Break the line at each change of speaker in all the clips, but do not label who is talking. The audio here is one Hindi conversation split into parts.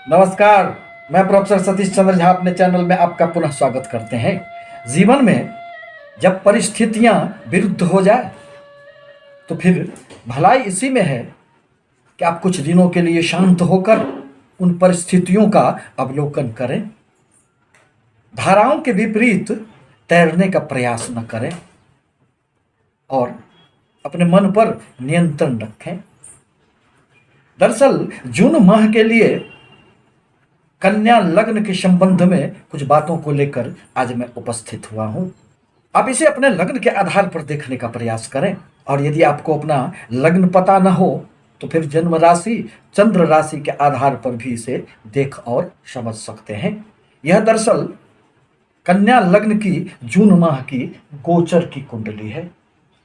नमस्कार। मैं प्रोफेसर सतीश चंद्र झा अपने चैनल में आपका पुनः स्वागत करते हैं। जीवन में जब परिस्थितियां विरुद्ध हो जाए तो फिर भलाई इसी में है कि आप कुछ दिनों के लिए शांत होकर उन परिस्थितियों का अवलोकन करें, धाराओं के विपरीत तैरने का प्रयास न करें और अपने मन पर नियंत्रण रखें। दरअसल जून माह के लिए कन्या लग्न के संबंध में कुछ बातों को लेकर आज मैं उपस्थित हुआ हूं। आप इसे अपने लग्न के आधार पर देखने का प्रयास करें और यदि आपको अपना लग्न पता न हो तो फिर जन्म राशि चंद्र राशि के आधार पर भी इसे देख और समझ सकते हैं। यह दरअसल कन्या लग्न की जून माह की गोचर की कुंडली है।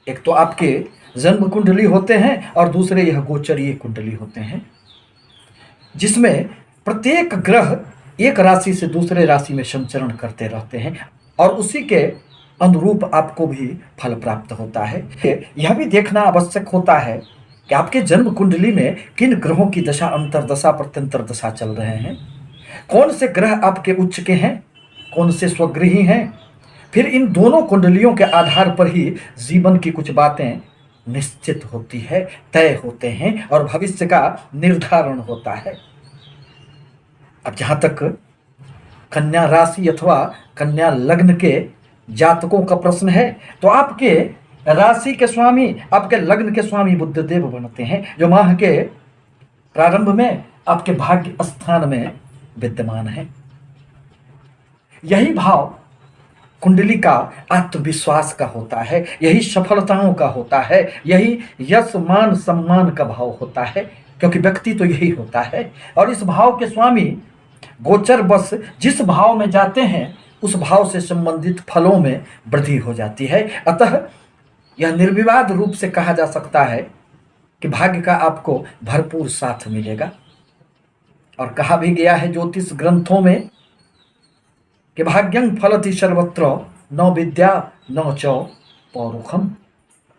एक तो आपके जन्म कुंडली होते हैं और दूसरे यह गोचरीय कुंडली होते हैं, जिसमें प्रत्येक ग्रह एक राशि से दूसरे राशि में संचरण करते रहते हैं और उसी के अनुरूप आपको भी फल प्राप्त होता है। यह भी देखना आवश्यक होता है कि आपके जन्म कुंडली में किन ग्रहों की दशा, अंतरदशा, प्रत्यंतर दशा चल रहे हैं, कौन से ग्रह आपके उच्च के हैं, कौन से स्वगृही हैं। फिर इन दोनों कुंडलियों के आधार पर ही जीवन की कुछ बातें निश्चित होती है, तय होते हैं और भविष्य का निर्धारण होता है। अब जहां तक कन्या राशि अथवा कन्या लग्न के जातकों का प्रश्न है तो आपके राशि के स्वामी, आपके लग्न के स्वामी बुधदेव बनते हैं, जो माह के प्रारंभ में आपके भाग्य स्थान में विद्यमान है। यही भाव कुंडली का आत्मविश्वास का होता है, यही सफलताओं का होता है, यही यश मान सम्मान का भाव होता है, क्योंकि व्यक्ति तो यही होता है। और इस भाव के स्वामी गोचर बस जिस भाव में जाते हैं उस भाव से संबंधित फलों में वृद्धि हो जाती है। अतः यह निर्विवाद रूप से कहा जा सकता है कि भाग्य का आपको भरपूर साथ मिलेगा। और कहा भी गया है ज्योतिष ग्रंथों में कि भाग्यं फलति सर्वत्र न विद्या न च पौरुखम।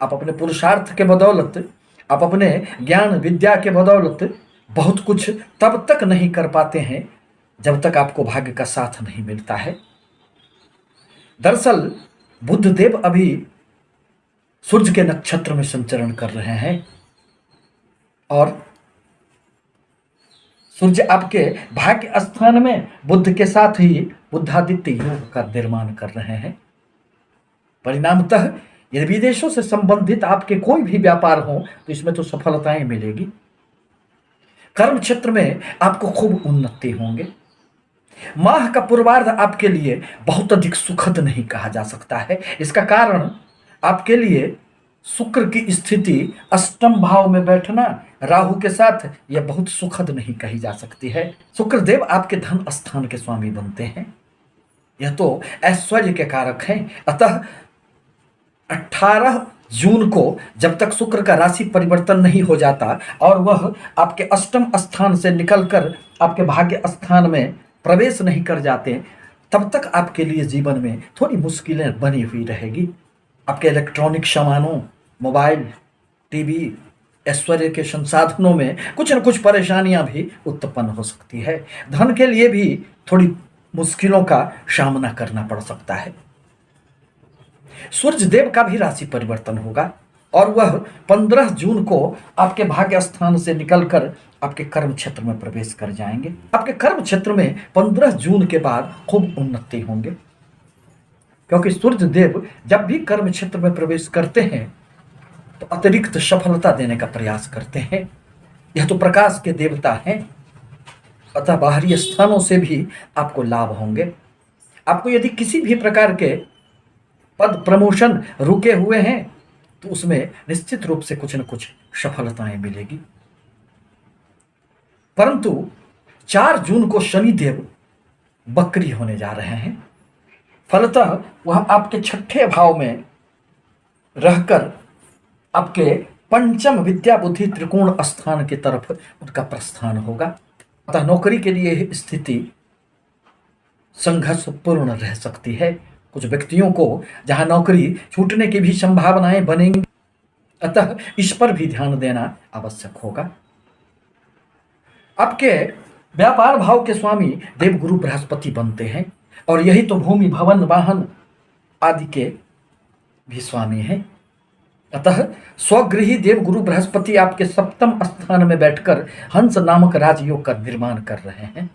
आप अपने पुरुषार्थ के बदौलत, आप अपने ज्ञान विद्या के बदौलत बहुत कुछ तब तक नहीं कर पाते हैं जब तक आपको भाग्य का साथ नहीं मिलता है। दरअसल बुधदेव अभी सूर्य के नक्षत्र में संचरण कर रहे हैं और सूर्य आपके भाग्य स्थान में बुध के साथ ही बुधादित्य योग का निर्माण कर रहे हैं। परिणामतः यदि विदेशों से संबंधित आपके कोई भी व्यापार हो तो इसमें तो सफलताएं मिलेगी। कर्म क्षेत्र में आपको खूब उन्नति होंगे। माह का पूर्वार्ध आपके लिए बहुत अधिक सुखद नहीं कहा जा सकता है। इसका कारण आपके लिए शुक्र की स्थिति अष्टम भाव में बैठना राहु के साथ यह बहुत सुखद नहीं कही जा सकती है। शुक्रदेव आपके धन स्थान के स्वामी बनते हैं, यह तो ऐश्वर्य के कारक हैं। अतः 18 जून को जब तक शुक्र का राशि परिवर्तन नहीं हो जाता और वह आपके अष्टम स्थान से निकलकर आपके भाग्य स्थान में प्रवेश नहीं कर जाते, तब तक आपके लिए जीवन में थोड़ी मुश्किलें बनी हुई रहेगी। आपके इलेक्ट्रॉनिक सामानों, मोबाइल, टीवी, ऐश्वर्य के संसाधनों में कुछ न कुछ परेशानियां भी उत्पन्न हो सकती है। धन के लिए भी थोड़ी मुश्किलों का सामना करना पड़ सकता है। सूर्य देव का भी राशि परिवर्तन होगा और वह 15 जून को आपके भाग्य स्थान से निकलकर आपके कर्म क्षेत्र में प्रवेश कर जाएंगे। आपके कर्म क्षेत्र में 15 जून के बाद खूब उन्नति होंगे, क्योंकि सूर्य देव जब भी कर्म क्षेत्र में प्रवेश करते हैं तो अतिरिक्त सफलता देने का प्रयास करते हैं। यह तो प्रकाश के देवता हैं, अतः बाहरी स्थानों से भी आपको लाभ होंगे। आपको यदि किसी भी प्रकार के पद प्रमोशन रुके हुए हैं तो उसमें निश्चित रूप से कुछ न कुछ सफलताएं मिलेगी। परंतु 4 जून को शनिदेव बकरी होने जा रहे हैं, फलतः वह आपके 6ठे भाव में रहकर आपके पंचम विद्या बुद्धि त्रिकोण स्थान की तरफ उनका प्रस्थान होगा। अतः नौकरी के लिए यह स्थिति संघर्षपूर्ण रह सकती है। कुछ व्यक्तियों को जहां नौकरी छूटने की भी संभावनाएं बनेंगी, अतः इस पर भी ध्यान देना आवश्यक होगा। आपके व्यापार भाव के स्वामी देवगुरु बृहस्पति बनते हैं और यही तो भूमि भवन वाहन आदि के भी स्वामी हैं। अतः स्वगृही देवगुरु बृहस्पति आपके सप्तम स्थान में बैठकर हंस नामक राजयोग का निर्माण कर रहे हैं,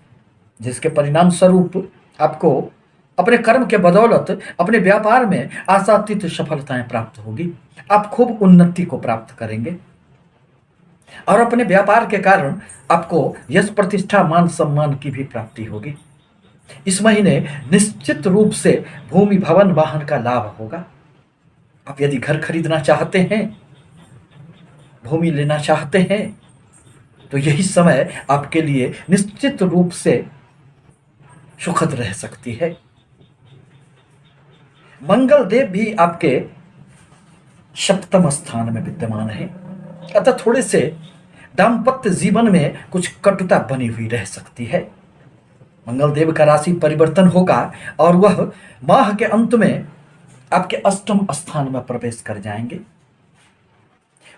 जिसके परिणाम स्वरूप आपको अपने कर्म के बदौलत अपने व्यापार में आशातीत सफलताएं प्राप्त होगी। आप खूब उन्नति को प्राप्त करेंगे और अपने व्यापार के कारण आपको यश प्रतिष्ठा मान सम्मान की भी प्राप्ति होगी। इस महीने निश्चित रूप से भूमि भवन वाहन का लाभ होगा। आप यदि घर खरीदना चाहते हैं, भूमि लेना चाहते हैं, तो यही समय आपके लिए निश्चित रूप से सुखद रह सकती है। मंगल देव भी आपके सप्तम स्थान में विद्यमान है, अतः थोड़े से दाम्पत्य जीवन में कुछ कटुता बनी हुई रह सकती है। मंगल देव का राशि परिवर्तन होगा और वह माह के अंत में आपके अष्टम स्थान में प्रवेश कर जाएंगे,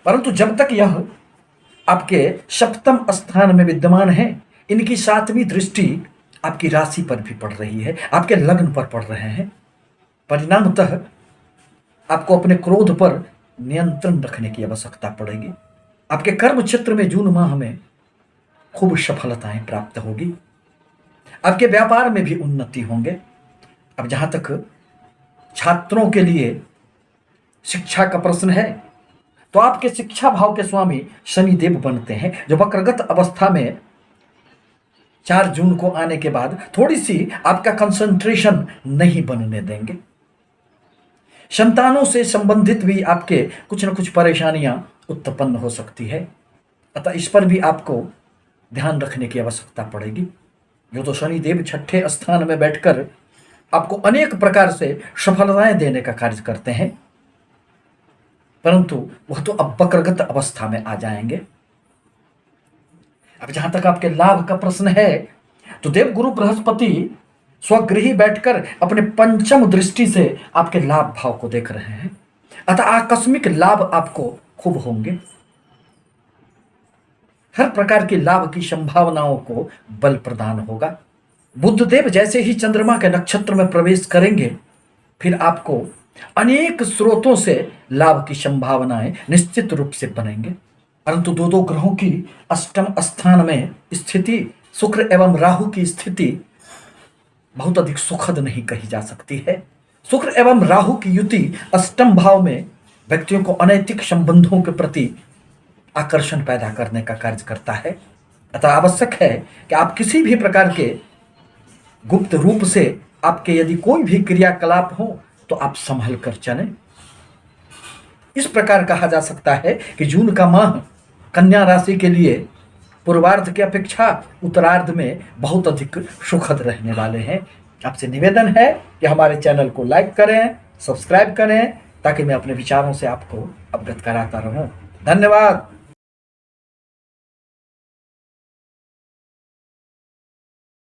परंतु जब तक यह आपके सप्तम स्थान में विद्यमान है, इनकी सातवीं दृष्टि आपकी राशि पर भी पड़ रही है, आपके लग्न पर पड़ रहे हैं। परिणामतः आपको अपने क्रोध पर नियंत्रण रखने की आवश्यकता पड़ेगी। आपके कर्म क्षेत्र में जून माह में खूब सफलताएं प्राप्त होगी। आपके व्यापार में भी उन्नति होंगे। अब जहां तक छात्रों के लिए शिक्षा का प्रश्न है, तो आपके शिक्षा भाव के स्वामी शनि देव बनते हैं, जो वक्रगत अवस्था में 4 जून को आने के बाद थोड़ी सी आपका कंसंट्रेशन नहीं बनने देंगे। संतानों से संबंधित भी आपके कुछ न कुछ परेशानियां उत्पन्न हो सकती है, अतः इस पर भी आपको ध्यान रखने की आवश्यकता पड़ेगी। जो तो शनि देव छठे स्थान में बैठकर आपको अनेक प्रकार से सफलताएं देने का कार्य करते हैं, परंतु वह तो अब वक्रगत अवस्था में आ जाएंगे। अब जहां तक आपके लाभ का प्रश्न है, तो देवगुरु बृहस्पति स्वगृही बैठकर अपने पंचम दृष्टि से आपके लाभ भाव को देख रहे हैं, अतः आकस्मिक लाभ आपको खूब होंगे। हर प्रकार के लाभ की संभावनाओं को बल प्रदान होगा। बुध देव जैसे ही चंद्रमा के नक्षत्र में प्रवेश करेंगे, फिर आपको अनेक स्रोतों से लाभ की संभावनाएं निश्चित रूप से बनेंगे, परंतु दो ग्रहों की अष्टम स्थान में स्थिति, शुक्र एवं राहु की स्थिति बहुत अधिक सुखद नहीं कही जा सकती है। शुक्र एवं राहु की युति अष्टम भाव में व्यक्तियों को अनैतिक संबंधों के प्रति आकर्षण पैदा करने का कार्य करता है, अतः आवश्यक है कि आप किसी भी प्रकार के गुप्त रूप से आपके यदि कोई भी क्रियाकलाप हो तो आप संभल कर चलें। इस प्रकार कहा जा सकता है कि जून का माह कन्या राशि के लिए पूर्वार्ध की अपेक्षा उत्तरार्ध में बहुत अधिक सुखद रहने वाले हैं। आपसे निवेदन है कि हमारे चैनल को लाइक करें, सब्सक्राइब करें, ताकि मैं अपने विचारों से आपको अवगत कराता रहूं। धन्यवाद।